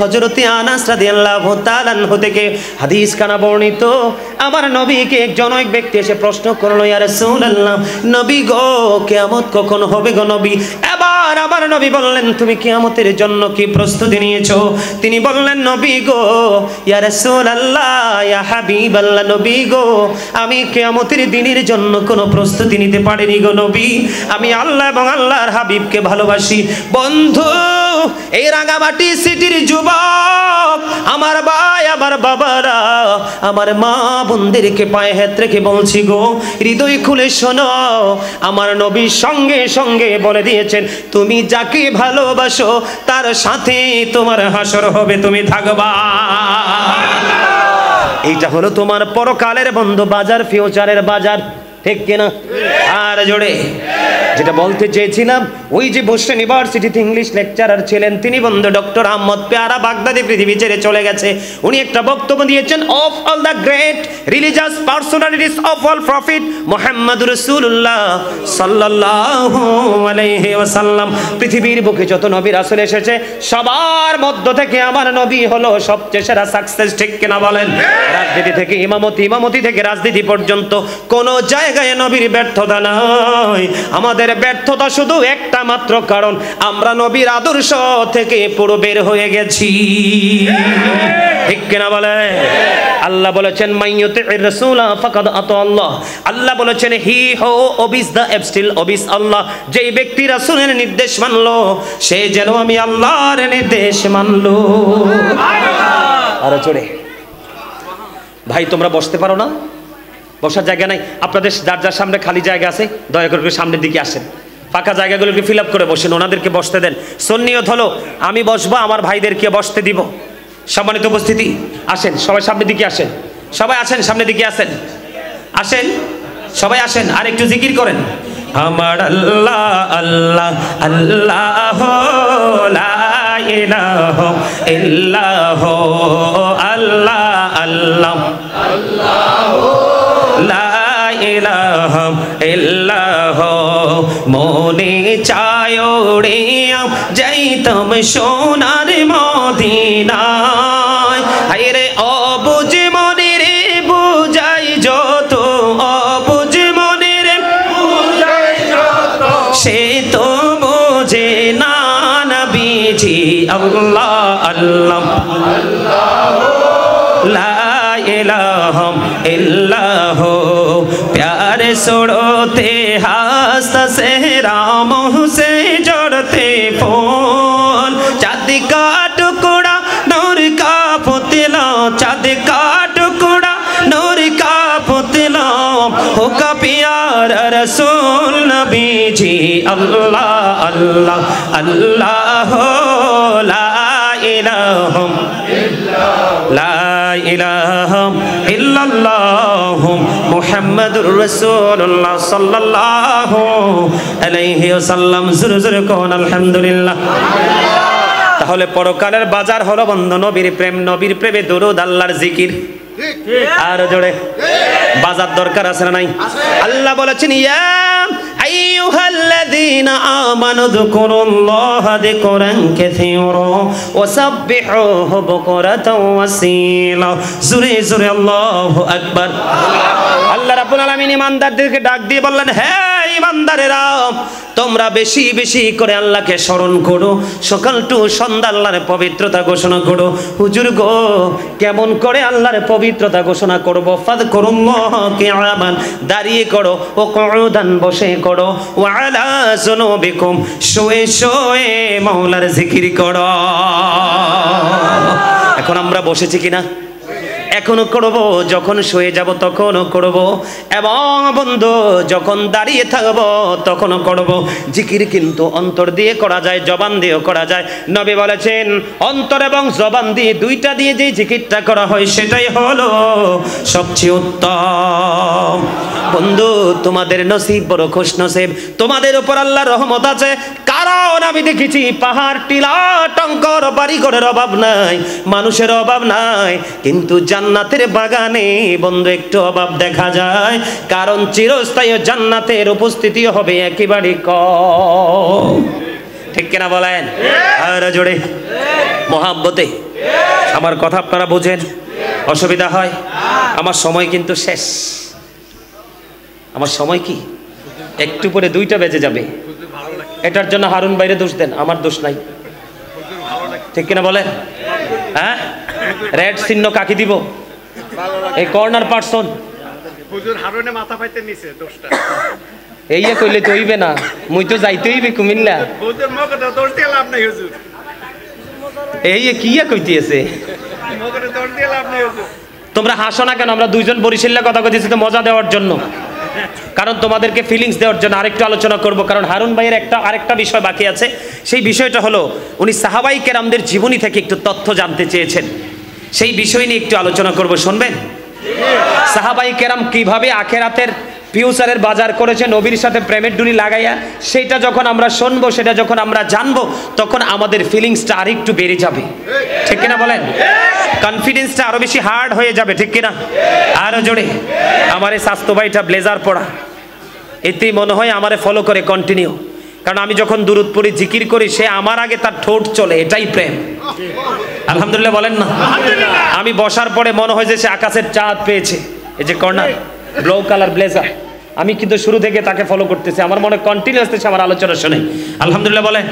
হযরতে আনাস রাদিয়াল্লাহু তাআলা আনহু থেকে হাদিস কানা বর্ণিত, আমার নবীকে একজন এক ব্যক্তি এসে প্রশ্ন করলো, ইয়া রাসূলুল্লাহ, নবী গো কিয়ামত কখন হবে গো নবী? এবার আমার নবী বললেন, তুমি কিয়ামতের জন্য কি প্রস্তুতি নিয়েছো? তিনি বললেন, নবী গো, ইয়া রাসূলুল্লাহ, ইয়া হাবিবাল্লাহ, নবী গো আমি কিয়ামতের দিনের জন্য কোনো প্রস্তুতি নিতে পারিনি গো নবী। আমি আল্লাহ এবং আল্লাহর হাবিবকে ভালোবাসি। বন্ধু, এই রাঙামাটি সিটির যুবক, আমার ভাই, আমার বাবারা, আমার মা বোনদেরকে পায়ে হাত রেখে বলছি গো, হৃদয় খুলে শোনো, আমার নবী সঙ্গে সঙ্গে বলে দিয়েছেন, তুমি যাকে ভালোবাসো তার সাথে তোমার হাসর হবে, তুমি থাকবা। এইটা হলো তোমার পরকালের বন্ধু বাজার, ফিউচারের বাজার, ঠিক কিনা? আর জোরে যেটা বলতে চেয়েছিলাম, ওই যে বোস্টন ইউনিভার্সিটিতে ইংলিশ লেকচারার ছিলেন, তিনি বন্ধু ডক্টর আহমদ পেয়ারা বাগদাদি পৃথিবী ছেড়ে চলে গেছে। উনি একটা বক্তব্য দিয়েছেন, of all the great religious personalities of all prophet মুহাম্মদুর রাসূলুল্লাহ সাল্লাল্লাহু আলাইহি ওয়াসাল্লাম, পৃথিবীর বুকে যত নবী রাসূল এসেছে সবার মধ্য থেকে আমার নবী হলো সবচেয়ে সেরা সাকসেস, ঠিক কিনা বলেন? রাজনীতি থেকে ইমামতি, ইমামতি থেকে রাজনীতি পর্যন্ত কোন জায়গায় নবীর ব্যর্থতা নাই। আমাদের ব্যর্থতা শুধু একটা মাত্র কারণ, আমরা নবীর আদর্শ থেকে পুরো বের হয়ে গেছি, ঠিক কিনা বলে? আল্লাহ বলেছেন, মাইয়ুতির রাসূলা ফাকাদ আতা আল্লাহ। আল্লাহ বলেছেন, হি হু ওবিস দ্য এবস্টিল ওবিস আল্লাহ। যেই ব্যক্তি রাসূলের নির্দেশ মানলো সে যেন আমি আল্লাহর নির্দেশ মানলো। আরে চলে ভাই, তোমরা বসতে পারো না? বসার জায়গা নাই? আপনাদের যার যার সামনে খালি জায়গা আছে দয়া করে সামনের দিকে আসেন, ফাঁকা জায়গাগুলোকে ফিল আপ করে বসেন, ওনাদেরকে বসতে দেন। সুন্নিয়ত হলো আমি বসবো, আমার ভাইদেরকে বসতে দিব। সম্মানিত উপস্থিতি, আসেন সবাই সামনের দিকে আসেন, সবাই আসেন সামনের দিকে আসেন, আসেন সবাই আসেন, আর একটু জিকির করেন, আমার আল্লাহ আল্লাহ আল্লাহ লা ইলাহা ইল্লাহ আল্লাহ আল্লাহ আল্লাহ লা ইলাহা ইল্লাহ। মনে চায় উড়িয়া যাইতাম সোনার মদিনায়, হায়রে অবুঝ মনে রে বুঝাই যত, অবুঝ মনে রে বুঝাই যত, সে তো বোঝে না নবীজি আল্লাহ আল্লাহ আল্লাহ লা ইলাহা ইল্লাহ। प्यार सोड़ते हाथ से राम से जोड़ते फूल, चाँद का टुकड़ा नूर का पुतला, चाँद का टुकड़ा नूर का पुतला, होगा प्यारा रसूल नबी जी अल्लाह अल्लाह अल्लाह ला इलाहा ला ইলাহা ইল্লাল্লাহ মুহাম্মাদুর রাসূলুল্লাহ সাল্লাল্লাহু আলাইহি ওয়াসাল্লাম। জোরে জোরে কোন আলহামদুলিল্লাহ। তাহলে পরকালের বাজার হলো বন্ধু নবীর প্রেম, নবীর প্রেমে দরুদ, আল্লাহর জিকির। আর জোরে বাজার দরকার আছে না নাই? আল্লাহ বলেছেন, ইয়া আইয়ুহাল্লাযীনা আমানু যকুরুল্লাহা যিকরান কাসীরা ওয়া সাব্বিহুহু বুকরাতাও ওয়া আসীলা। জোরে জোরে আল্লাহু আকবার। আল্লাহ রাব্বুল আলামিন ঈমানদারদেরকে ডাক দিয়ে বললেন, হে ঈমানদারেরা, তোমরা বেশি বেশি করে আল্লাহকে স্মরণ করো, সকাল টু সন্ধ্যা আল্লাহর পবিত্রতা ঘোষণা করো। হুজুর গো, কেমন করে আল্লাহর পবিত্রতা ঘোষণা করব? ফাযকুরুল্লাহ কিয়ামান, দাঁড়িয়ে করো, ও কুউদান, বসে করো, ওয়া আলা জুনুবিকুম, শুয়ে শুয়ে মাওলার জিকির করো। এখন আমরা বসেছি কিনা? এখনো করব, যখন শুয়ে যাব তখনও করব, এবং বন্ধু যখন দাঁড়িয়ে থাকব তখনও করব। জিকির কিন্তু অন্তর দিয়ে করা যায়, জবান দিয়েও করা যায়। নবী বলেছেন, অন্তর এবং জবান দিয়ে, দুইটা দিয়ে যে জিকিরটা করা হয় সেটাই হলো সবচেয়ে উত্তম। বন্ধু, তোমাদের নসিব বড় খুশ নসিব, তোমাদের উপর আল্লাহর রহমত আছে। কারণ আমি দেখেছি পাহাড়, টিলা, টঙ্কর, বাড়িঘরের অভাব নাই, মানুষের অভাব নাই, কিন্তু জান্নাতের বাগানে বন্ধু একটু অভাব দেখা যায়। কারণ চিরস্থায়ী জান্নাতের উপস্থিতি হবে একেবারে কম, ঠিক কিনা বলেন? আর জোরে মহাব্বতে আমার কথা আপনারা বোঝেন? অসুবিধা হয়? আমার সময় কিন্তু শেষ। আমার সময় কি একটু পরে 2টা বেজে যাবে। এটার জন্য হারুন বাইরে দোষ দেন, আমার দোষ নাই। ঠিক কিনা বলেন? হ্যাঁ, রেড চিহ্ন কাকে দিব? এই কর্নার পারসন। হুজুর হারুনে মাথা পাইতে নিছে দোষটা। এই কইলে তো হইবে না, মুই তো যাইতে হইবে কুমিল্লা। হুজুর মগরে দোষ দিয়ে লাভ নাই হুজুর। এই কি কইতেছে? মগরে দোষ দিয়ে লাভ নাই হুজুর। তোমরা হাসো না কেন? আমরা দুইজন বরিশালে কথা কইতেছি তো মজা দেওয়ার জন্য, কারণ তোমাদেরকে ফিলিংস দেওয়ার জন্য। আরেকটু আলোচনা করব, কারণ হারুন ভাইয়ের আরেকটা বিষয় বাকি আছে। সেই বিষয়টা হলো উনি সাহাবাই কেরামদের জীবনী থেকে একটু তথ্য জানতে চেয়েছেন। সেই বিষয় নিয়ে একটু আলোচনা করব, শুনবেন? সাহাবাই কেরাম কিভাবে আখেরাতের ফিউচারের বাজার করেছে নবীর সাথে প্রেমের ডুরি লাগাইয়া, সেটা যখন আমরা শুনবো, সেটা যখন আমরা জানবো, তখন আমাদের ফিলিংসটা আরেকটু বেড়ে যাবে। ঠিক কিনা বলেন? কনফিডেন্সটা আরো বেশি হার্ড হয়ে যাবে। ঠিক কিনা? আরো জোরে। আমার এই স্বাস্থ্য ভাইটা ব্লেজার পড়া, এতেই মনে হয় আমারে ফলো করে কন্টিনিউ। কারণ আমি যখন দুরুদ পড়ি, জিকির করি, সে আমার আগে তার ঠোঁট চলে, এটাই প্রেম। আলহামদুলিল্লাহ বলেন না? আমি বসার পরে মনে হয় যে সে আকাশের চাঁদ পেয়েছে। এই যে কর্নার ব্লু কালার ব্লেজার, আমি কিন্তু শুরু থেকে তাকে ফলো করতেছি। আমার মনে কন্টিনিউয়াসলি আমার আলোচনা শুনে। আলহামদুলিল্লাহ বলেন।